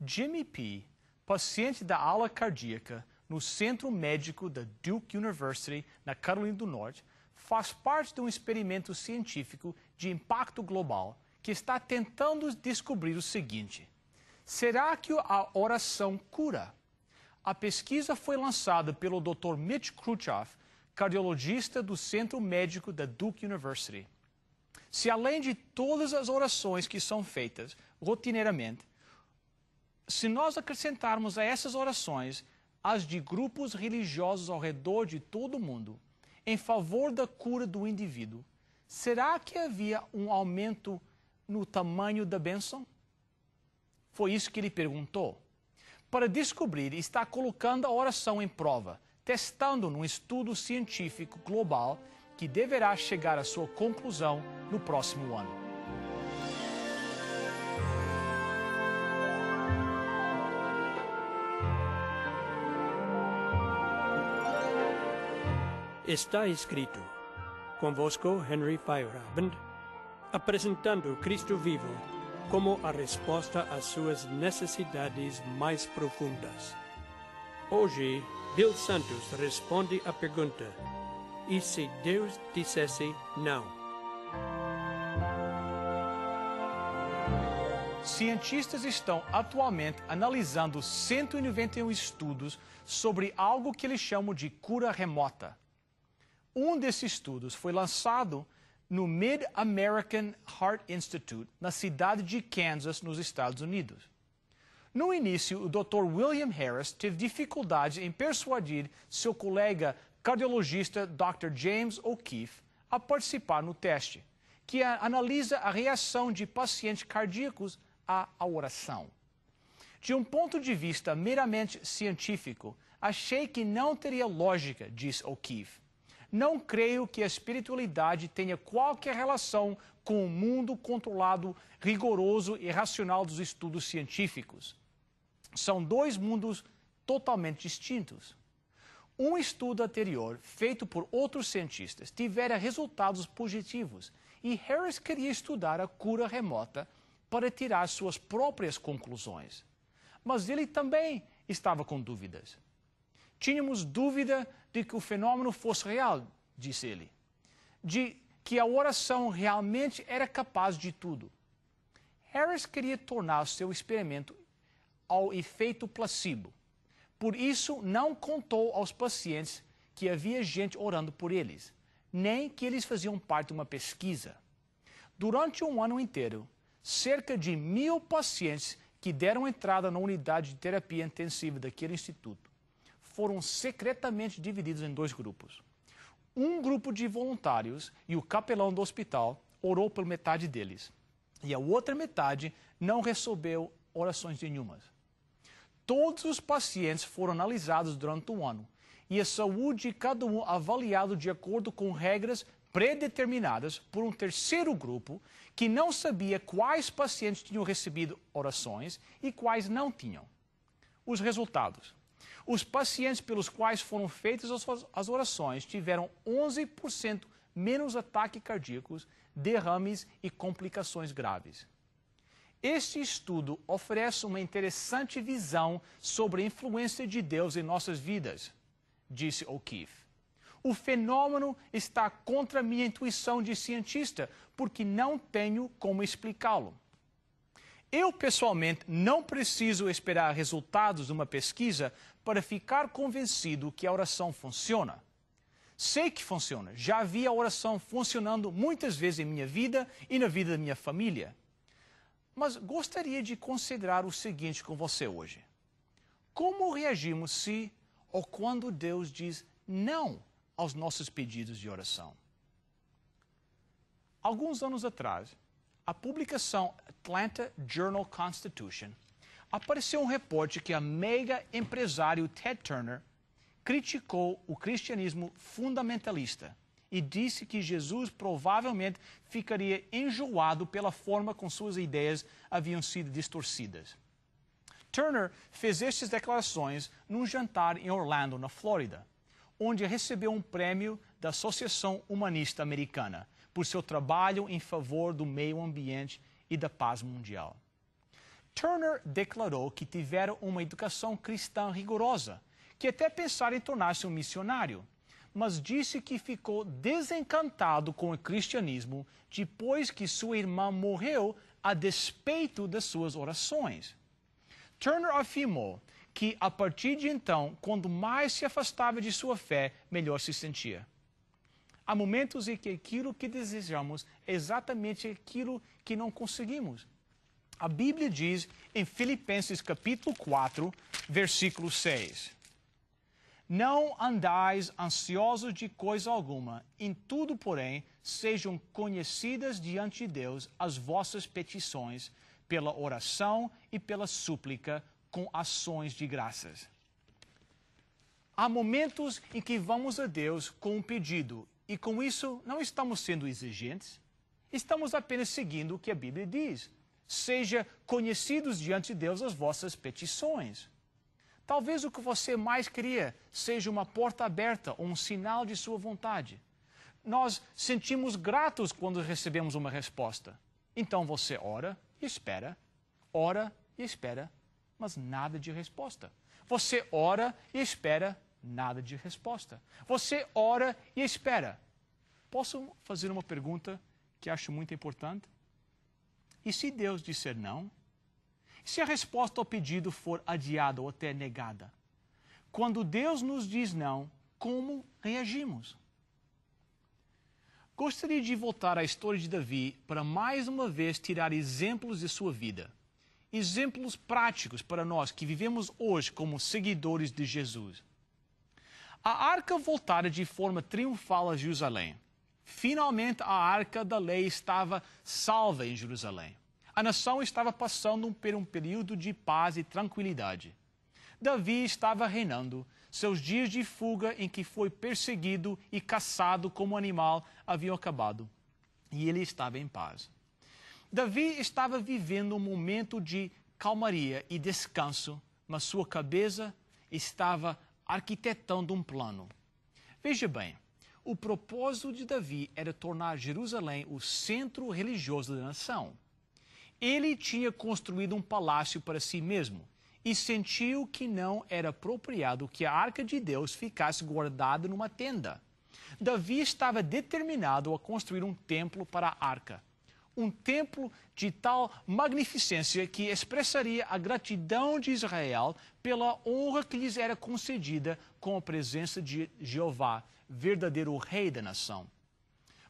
Jimmy P., paciente da ala cardíaca no Centro Médico da Duke University, na Carolina do Norte, faz parte de um experimento científico de impacto global que está tentando descobrir o seguinte: será que a oração cura? A pesquisa foi lançada pelo Dr. Mitch Kruchoff, cardiologista do Centro Médico da Duke University. Se além de todas as orações que são feitas rotineiramente, se nós acrescentarmos a essas orações as de grupos religiosos ao redor de todo o mundo, em favor da cura do indivíduo, será que havia um aumento no tamanho da bênção? Foi isso que ele perguntou. Para descobrir, está colocando a oração em prova, testando num estudo científico global que deverá chegar à sua conclusão no próximo ano. Está escrito: convosco Henry Feyerabend, apresentando Cristo vivo como a resposta às suas necessidades mais profundas. Hoje, Bill Santos responde à pergunta: e se Deus dissesse não? Cientistas estão atualmente analisando 191 estudos sobre algo que eles chamam de cura remota. Um desses estudos foi lançado no Mid-American Heart Institute, na cidade de Kansas, nos Estados Unidos. No início, o Dr. William Harris teve dificuldade em persuadir seu colega cardiologista Dr. James O'Keefe a participar no teste, que analisa a reação de pacientes cardíacos à oração. De um ponto de vista meramente científico, achei que não teria lógica, diz O'Keefe. Não creio que a espiritualidade tenha qualquer relação com o mundo controlado, rigoroso e racional dos estudos científicos. São dois mundos totalmente distintos. Um estudo anterior, feito por outros cientistas, tivera resultados positivos e Harris queria estudar a cura remota para tirar suas próprias conclusões. Mas ele também estava com dúvidas. Tínhamos dúvida de que o fenômeno fosse real, disse ele, de que a oração realmente era capaz de tudo. Harris queria tornar seu experimento ao efeito placebo. Por isso, não contou aos pacientes que havia gente orando por eles, nem que eles faziam parte de uma pesquisa. Durante um ano inteiro, cerca de 1.000 pacientes que deram entrada na unidade de terapia intensiva daquele instituto foram secretamente divididos em dois grupos. Um grupo de voluntários e o capelão do hospital orou por metade deles, e a outra metade não recebeu orações nenhumas. Todos os pacientes foram analisados durante um ano, e a saúde de cada um avaliado de acordo com regras predeterminadas por um terceiro grupo que não sabia quais pacientes tinham recebido orações e quais não tinham. Os resultados. Os pacientes pelos quais foram feitas as orações tiveram 11% menos ataques cardíacos, derrames e complicações graves. Este estudo oferece uma interessante visão sobre a influência de Deus em nossas vidas, disse O'Keefe. O fenômeno está contra minha intuição de cientista, porque não tenho como explicá-lo. Eu, pessoalmente, não preciso esperar resultados de uma pesquisa para ficar convencido que a oração funciona. Sei que funciona. Já vi a oração funcionando muitas vezes em minha vida e na vida da minha família. Mas gostaria de considerar o seguinte com você hoje. Como reagimos se ou quando Deus diz não aos nossos pedidos de oração? Alguns anos atrás, a publicação Atlanta Journal-Constitution apareceu um reporte que a mega empresário Ted Turner criticou o cristianismo fundamentalista e disse que Jesus provavelmente ficaria enjoado pela forma como suas ideias haviam sido distorcidas. Turner fez estas declarações num jantar em Orlando, na Flórida, onde recebeu um prêmio da Associação Humanista Americana por seu trabalho em favor do meio ambiente e da paz mundial. Turner declarou que tiveram uma educação cristã rigorosa, que até pensaram em tornar-se um missionário, mas disse que ficou desencantado com o cristianismo depois que sua irmã morreu a despeito das suas orações. Turner afirmou que, a partir de então, quando mais se afastava de sua fé, melhor se sentia. Há momentos em que aquilo que desejamos é exatamente aquilo que não conseguimos. A Bíblia diz em Filipenses capítulo 4, versículo 6. Não andais ansiosos de coisa alguma, em tudo, porém, sejam conhecidas diante de Deus as vossas petições, pela oração e pela súplica, com ações de graças. Há momentos em que vamos a Deus com um pedido, e com isso não estamos sendo exigentes, estamos apenas seguindo o que a Bíblia diz. Seja conhecidos diante de Deus as vossas petições. Talvez o que você mais queria seja uma porta aberta ou um sinal de sua vontade. Nós sentimos gratos quando recebemos uma resposta. Então você ora e espera, mas nada de resposta. Você ora e espera, nada de resposta. Você ora e espera. Posso fazer uma pergunta que acho muito importante? E se Deus disser não? E se a resposta ao pedido for adiada ou até negada? Quando Deus nos diz não, como reagimos? Gostaria de voltar à história de Davi para mais uma vez tirar exemplos de sua vida. Exemplos práticos para nós que vivemos hoje como seguidores de Jesus. A arca voltara de forma triunfal a Jerusalém. Finalmente, a arca da lei estava salva em Jerusalém. A nação estava passando por um período de paz e tranquilidade. Davi estava reinando. Seus dias de fuga em que foi perseguido e caçado como animal haviam acabado. E ele estava em paz. Davi estava vivendo um momento de calmaria e descanso, mas sua cabeça estava arquitetando um plano. Veja bem, o propósito de Davi era tornar Jerusalém o centro religioso da nação. Ele tinha construído um palácio para si mesmo e sentiu que não era apropriado que a arca de Deus ficasse guardada numa tenda. Davi estava determinado a construir um templo para a arca. Um templo de tal magnificência que expressaria a gratidão de Israel pela honra que lhes era concedida com a presença de Jeová, verdadeiro rei da nação.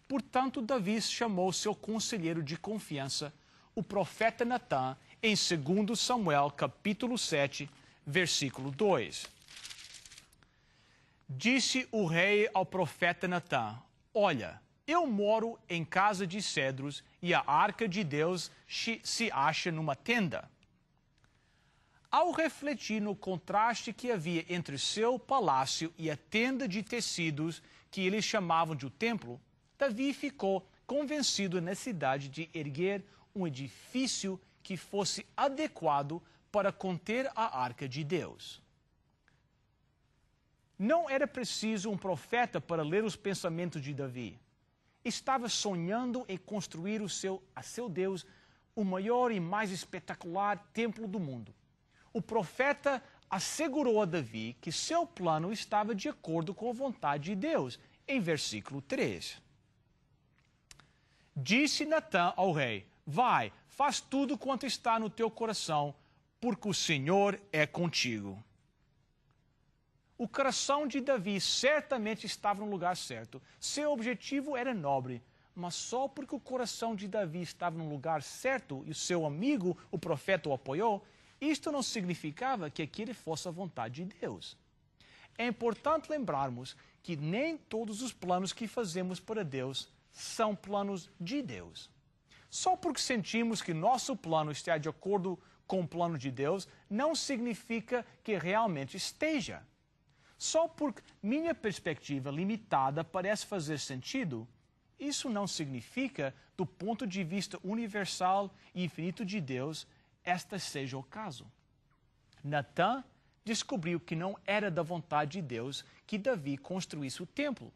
Portanto, Davi chamou seu conselheiro de confiança, o profeta Natã, em 2 Samuel, capítulo 7, versículo 2. Disse o rei ao profeta Natã: olha, eu moro em casa de cedros e a arca de Deus se acha numa tenda. Ao refletir no contraste que havia entre seu palácio e a tenda de tecidos que eles chamavam de o templo, Davi ficou convencido da necessidade de erguer um edifício que fosse adequado para conter a arca de Deus. Não era preciso um profeta para ler os pensamentos de Davi. Estava sonhando em construir a seu Deus o maior e mais espetacular templo do mundo. O profeta assegurou a Davi que seu plano estava de acordo com a vontade de Deus, em versículo 3. Disse Natã ao rei: vai, faz tudo quanto está no teu coração, porque o Senhor é contigo. O coração de Davi certamente estava no lugar certo. Seu objetivo era nobre, mas só porque o coração de Davi estava no lugar certo e o seu amigo, o profeta, o apoiou, isto não significava que aquele fosse a vontade de Deus. É importante lembrarmos que nem todos os planos que fazemos para Deus são planos de Deus. Só porque sentimos que nosso plano está de acordo com o plano de Deus, não significa que realmente esteja. Só porque minha perspectiva limitada parece fazer sentido, isso não significa, do ponto de vista universal e infinito de Deus, esta seja o caso. Natã descobriu que não era da vontade de Deus que Davi construísse o templo.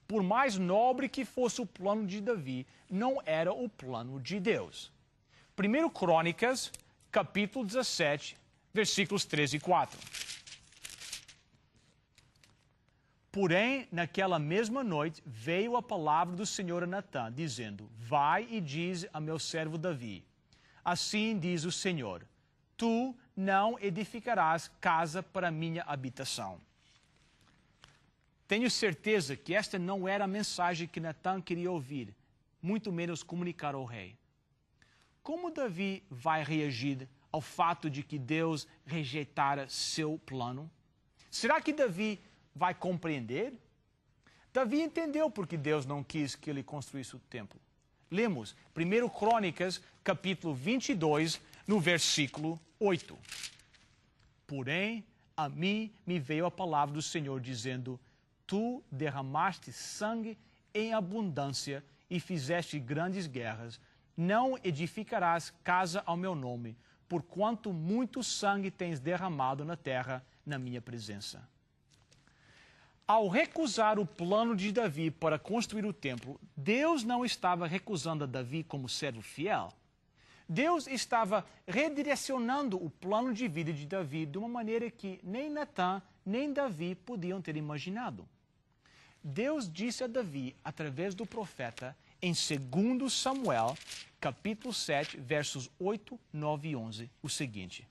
Por mais nobre que fosse o plano de Davi, não era o plano de Deus. 1 Crônicas, capítulo 17, versículos 3 e 4. Porém, naquela mesma noite, veio a palavra do Senhor a Natã, dizendo: Vai e diz a meu servo Davi, assim diz o Senhor, tu não edificarás casa para minha habitação. Tenho certeza que esta não era a mensagem que Natã queria ouvir, muito menos comunicar ao rei. Como Davi vai reagir ao fato de que Deus rejeitara seu plano? Será que Davi vai compreender? Davi entendeu porque Deus não quis que ele construísse o templo. Lemos 1 Crônicas, capítulo 22, no versículo 8. Porém, a mim me veio a palavra do Senhor, dizendo: Tu derramaste sangue em abundância e fizeste grandes guerras. Não edificarás casa ao meu nome, porquanto muito sangue tens derramado na terra na minha presença. Ao recusar o plano de Davi para construir o templo, Deus não estava recusando a Davi como servo fiel. Deus estava redirecionando o plano de vida de Davi de uma maneira que nem Natã nem Davi podiam ter imaginado. Deus disse a Davi, através do profeta, em 2 Samuel, capítulo 7, versos 8, 9 e 11, o seguinte: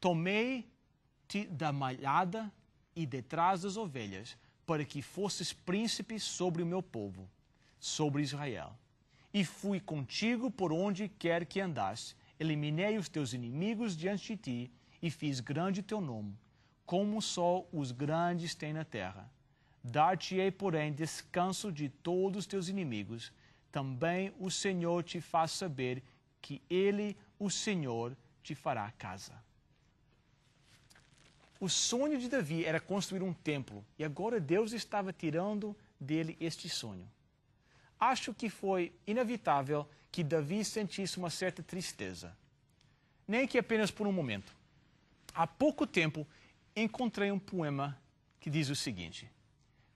Tomei-te da malhada e detrás das ovelhas, para que fosses príncipe sobre o meu povo, sobre Israel. E fui contigo por onde quer que andasse. Eliminei os teus inimigos diante de ti, e fiz grande o teu nome, como só os grandes têm na terra. Dar-te-ei, porém, descanso de todos os teus inimigos. Também o Senhor te faz saber que Ele, o Senhor, te fará casa. O sonho de Davi era construir um templo, e agora Deus estava tirando dele este sonho. Acho que foi inevitável que Davi sentisse uma certa tristeza, nem que apenas por um momento. Há pouco tempo, encontrei um poema que diz o seguinte: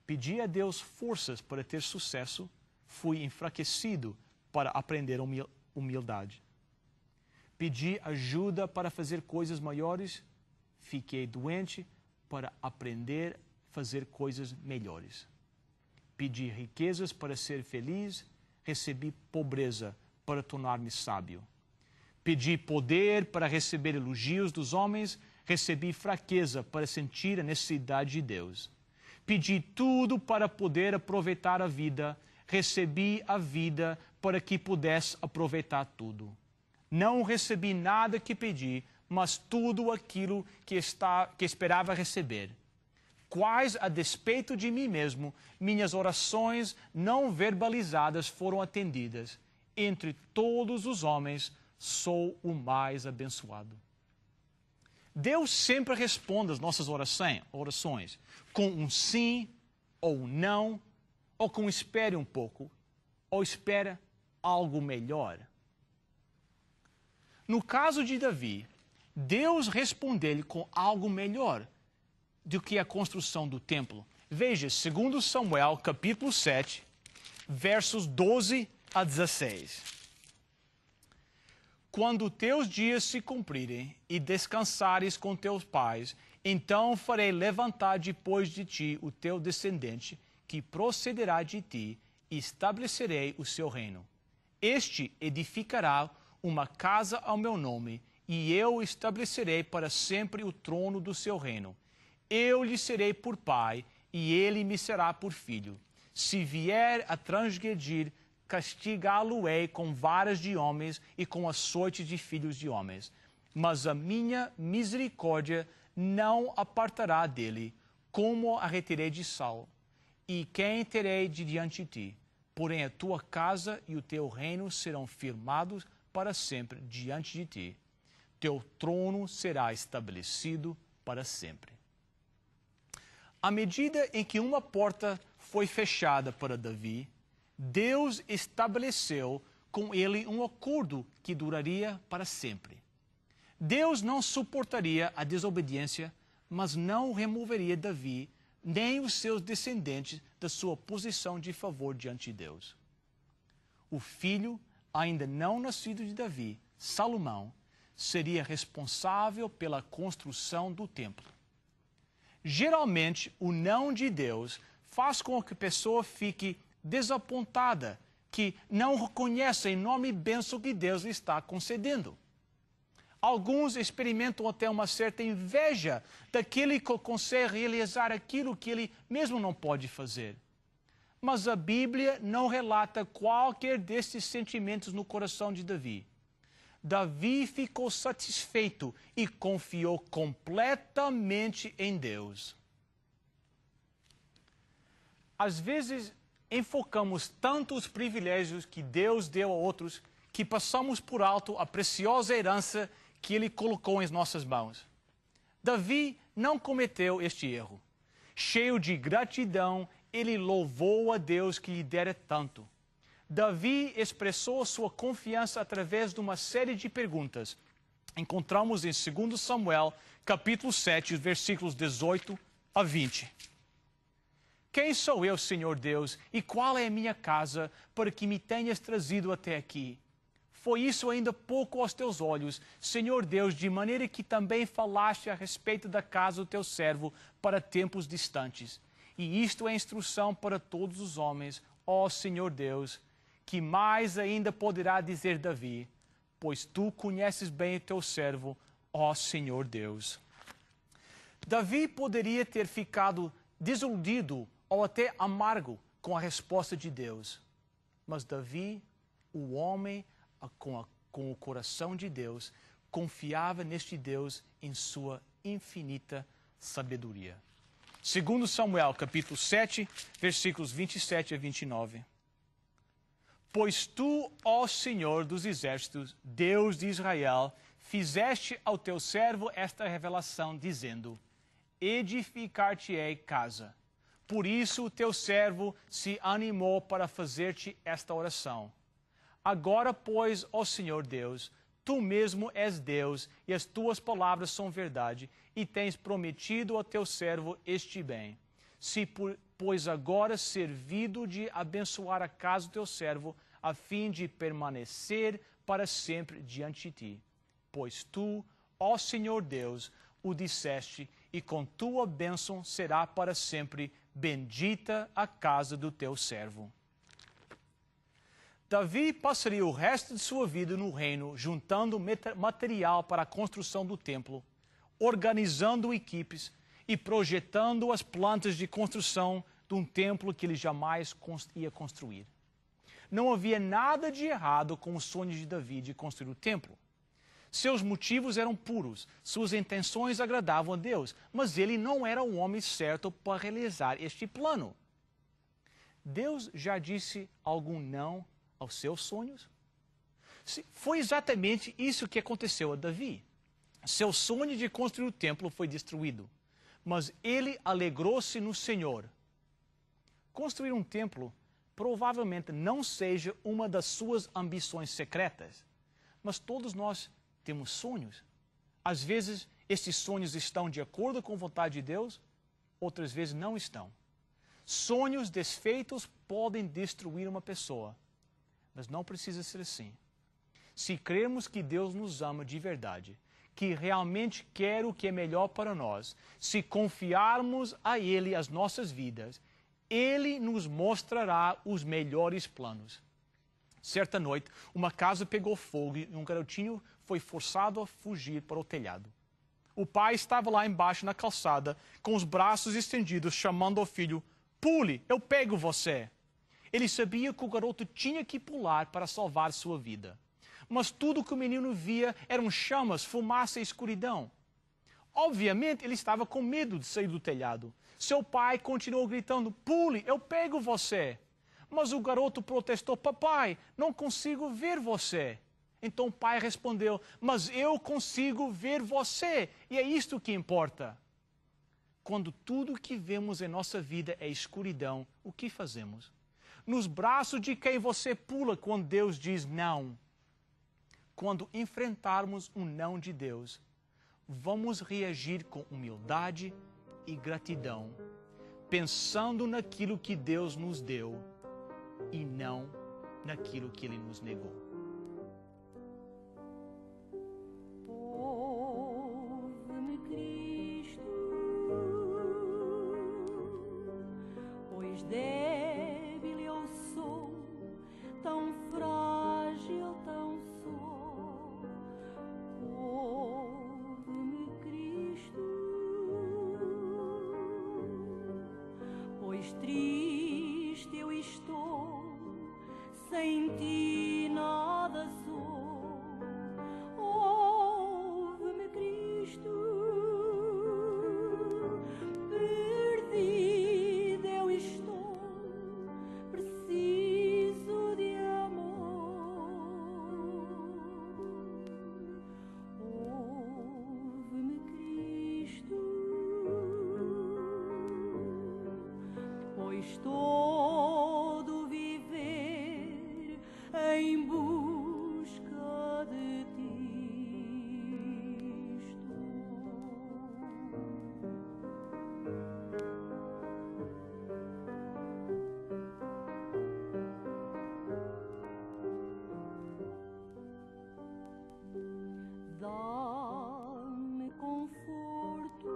Pedi a Deus forças para ter sucesso, fui enfraquecido para aprender humildade. Pedi ajuda para fazer coisas maiores, fiquei doente para aprender a fazer coisas melhores. Pedi riquezas para ser feliz, recebi pobreza para tornar-me sábio. Pedi poder para receber elogios dos homens, recebi fraqueza para sentir a necessidade de Deus. Pedi tudo para poder aproveitar a vida, recebi a vida para que pudesse aproveitar tudo. Não recebi nada que pedi, mas tudo aquilo que esperava receber. Quais, a despeito de mim mesmo, minhas orações não verbalizadas foram atendidas. Entre todos os homens, sou o mais abençoado. Deus sempre responde às nossas orações com um sim ou um não, ou com espere um pouco, ou espera algo melhor. No caso de Davi, Deus respondeu-lhe com algo melhor do que a construção do templo. Veja, 2 Samuel, capítulo 7, versos 12 a 16. Quando teus dias se cumprirem e descansares com teus pais, então farei levantar depois de ti o teu descendente, que procederá de ti, e estabelecerei o seu reino. Este edificará uma casa ao meu nome, e eu estabelecerei para sempre o trono do seu reino. Eu lhe serei por pai, e ele me será por filho. Se vier a transgredir, castigá-lo-ei com varas de homens e com açoite de filhos de homens. Mas a minha misericórdia não apartará dele, como a retirei de Saul. E quem terei de diante de ti? Porém a tua casa e o teu reino serão firmados para sempre diante de ti. Teu trono será estabelecido para sempre. À medida em que uma porta foi fechada para Davi, Deus estabeleceu com ele um acordo que duraria para sempre. Deus não suportaria a desobediência, mas não removeria Davi nem os seus descendentes da sua posição de favor diante de Deus. O filho ainda não nascido de Davi, Salomão, seria responsável pela construção do templo. Geralmente, o não de Deus faz com que a pessoa fique desapontada, que não reconhece a enorme bênção que Deus lhe está concedendo. Alguns experimentam até uma certa inveja daquele que consegue realizar aquilo que ele mesmo não pode fazer. Mas a Bíblia não relata qualquer destes sentimentos no coração de Davi. Davi ficou satisfeito e confiou completamente em Deus. Às vezes, enfocamos tanto os privilégios que Deus deu a outros que passamos por alto a preciosa herança que Ele colocou em nossas mãos. Davi não cometeu este erro. Cheio de gratidão, ele louvou a Deus que lhe dera tanto. Davi expressou sua confiança através de uma série de perguntas. Encontramos em 2 Samuel, capítulo 7, versículos 18 a 20. Quem sou eu, Senhor Deus, e qual é a minha casa, para que me tenhas trazido até aqui? Foi isso ainda pouco aos teus olhos, Senhor Deus, de maneira que também falaste a respeito da casa do teu servo para tempos distantes. E isto é instrução para todos os homens, ó Senhor Deus, que mais ainda poderá dizer Davi, pois tu conheces bem o teu servo, ó Senhor Deus. Davi poderia ter ficado desiludido ou até amargo com a resposta de Deus. Mas Davi, o homem com o coração de Deus, confiava neste Deus em sua infinita sabedoria. 2 Samuel, capítulo 7, versículos 27 a 29. Pois tu, ó Senhor dos exércitos, Deus de Israel, fizeste ao teu servo esta revelação, dizendo, edificar-te-ei casa. Por isso o teu servo se animou para fazer-te esta oração. Agora, pois, ó Senhor Deus, tu mesmo és Deus, e as tuas palavras são verdade, e tens prometido ao teu servo este bem. Se, pois, agora servido de abençoar a casa do teu servo, a fim de permanecer para sempre diante de ti. Pois tu, ó Senhor Deus, o disseste, e com tua bênção será para sempre bendita a casa do teu servo. Davi passaria o resto de sua vida no reino, juntando material para a construção do templo, organizando equipes e projetando as plantas de construção de um templo que ele jamais ia construir. Não havia nada de errado com os sonhos de Davi de construir o templo. Seus motivos eram puros, suas intenções agradavam a Deus, mas ele não era o homem certo para realizar este plano. Deus já disse algum não aos seus sonhos? Foi exatamente isso que aconteceu a Davi. Seu sonho de construir o templo foi destruído, mas ele alegrou-se no Senhor. Construir um templo provavelmente não seja uma das suas ambições secretas, mas todos nós temos sonhos. Às vezes, esses sonhos estão de acordo com a vontade de Deus, outras vezes não estão. Sonhos desfeitos podem destruir uma pessoa, mas não precisa ser assim. Se crermos que Deus nos ama de verdade, que realmente quer o que é melhor para nós, se confiarmos a Ele as nossas vidas, Ele nos mostrará os melhores planos. Certa noite, uma casa pegou fogo e um garotinho foi forçado a fugir para o telhado. O pai estava lá embaixo na calçada, com os braços estendidos, chamando ao filho, pule, eu pego você. Ele sabia que o garoto tinha que pular para salvar sua vida. Mas tudo que o menino via eram chamas, fumaça e escuridão. Obviamente, ele estava com medo de sair do telhado. Seu pai continuou gritando, pule, eu pego você. Mas o garoto protestou, papai, não consigo ver você. Então o pai respondeu, mas eu consigo ver você, e é isto que importa. Quando tudo que vemos em nossa vida é escuridão, o que fazemos? Nos braços de quem você pula quando Deus diz não? Quando enfrentarmos um não de Deus, vamos reagir com humildade e gratidão, pensando naquilo que Deus nos deu e não naquilo que Ele nos negou. todo viver em busca de ti estou. Dá-me conforto,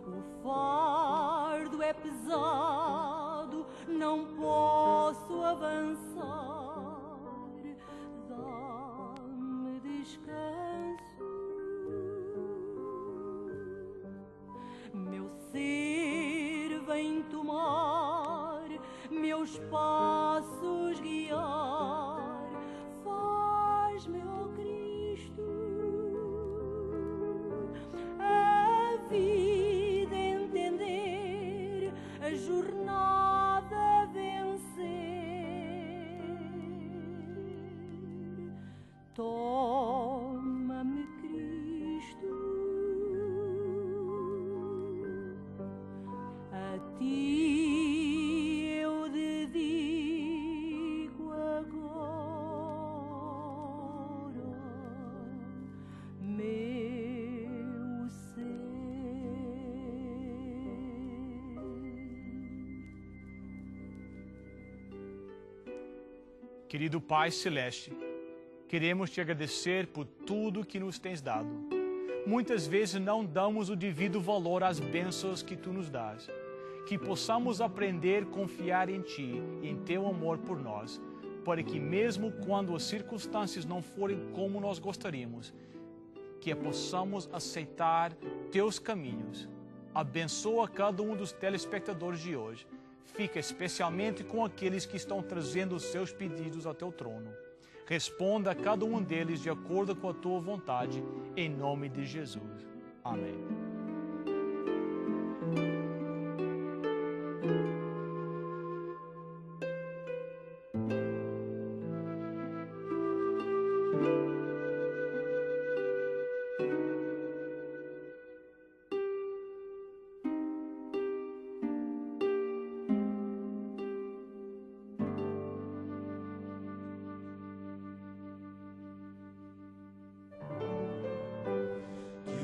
o fardo é pesado, não posso avançar. Dá-me descanso, meu ser vem tomar, meus passos guiar. Faz-me, ó Cristo, a vida entender, a jornada vencer. Toma-me, Cristo, a ti eu dedico agora meu ser. Querido Pai Celeste, queremos te agradecer por tudo que nos tens dado. Muitas vezes não damos o devido valor às bênçãos que tu nos dás. Que possamos aprender a confiar em ti e em teu amor por nós, para que mesmo quando as circunstâncias não forem como nós gostaríamos, que possamos aceitar teus caminhos. Abençoa cada um dos telespectadores de hoje. Fica especialmente com aqueles que estão trazendo os seus pedidos ao teu trono. Responda a cada um deles de acordo com a tua vontade, em nome de Jesus. Amém.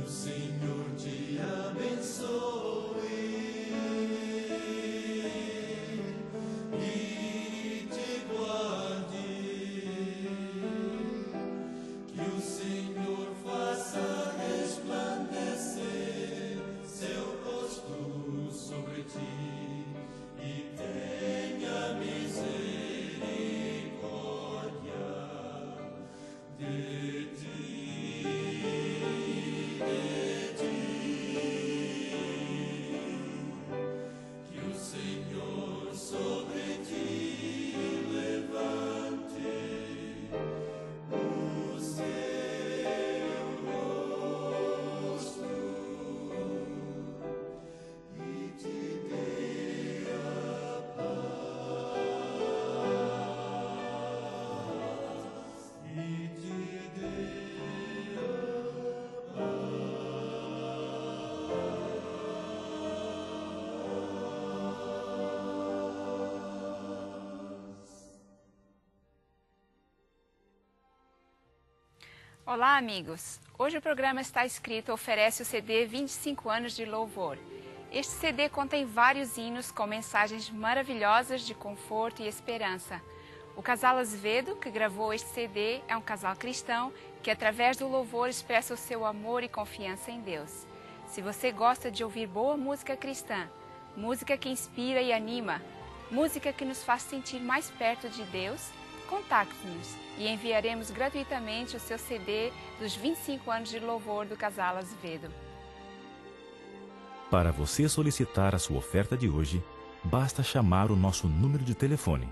Senhor te abençoe e te guarde, que o Senhor faça resplandecer seu rosto sobre ti e tenha misericórdia de ti. Olá, amigos! Hoje o programa Está Escrito oferece o CD 25 anos de louvor. Este CD contém vários hinos com mensagens maravilhosas de conforto e esperança. O casal Azevedo, que gravou este CD, é um casal cristão que, através do louvor, expressa o seu amor e confiança em Deus. Se você gosta de ouvir boa música cristã, música que inspira e anima, música que nos faz sentir mais perto de Deus, contacte-nos e enviaremos gratuitamente o seu CD dos 25 anos de louvor do casal Azevedo. Para você solicitar a sua oferta de hoje, basta chamar o nosso número de telefone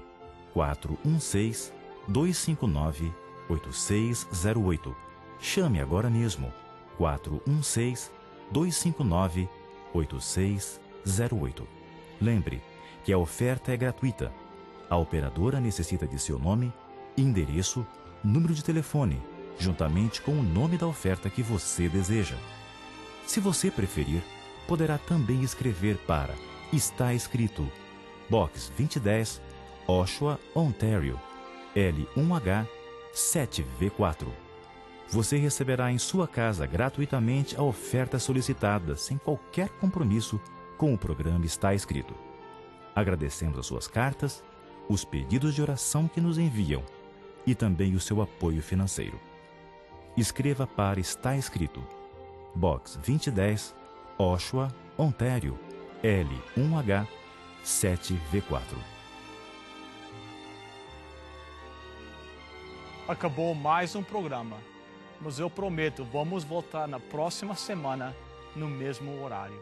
416-259-8608. Chame agora mesmo 416-259-8608. Lembre que a oferta é gratuita. A operadora necessita de seu nome, endereço, número de telefone, juntamente com o nome da oferta que você deseja. Se você preferir, poderá também escrever para Está Escrito, Box 2010, Oshawa, Ontário, L1H 7V4. Você receberá em sua casa gratuitamente a oferta solicitada, sem qualquer compromisso com o programa Está Escrito. Agradecemos as suas cartas, os pedidos de oração que nos enviam e também o seu apoio financeiro. Escreva para Está Escrito, Box 2010, Oshawa, Ontário, L1H 7V4. Acabou mais um programa, mas eu prometo, vamos voltar na próxima semana, no mesmo horário.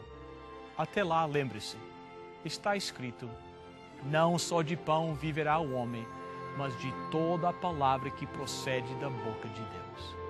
Até lá, lembre-se, está escrito: não só de pão viverá o homem, mas de toda a palavra que procede da boca de Deus.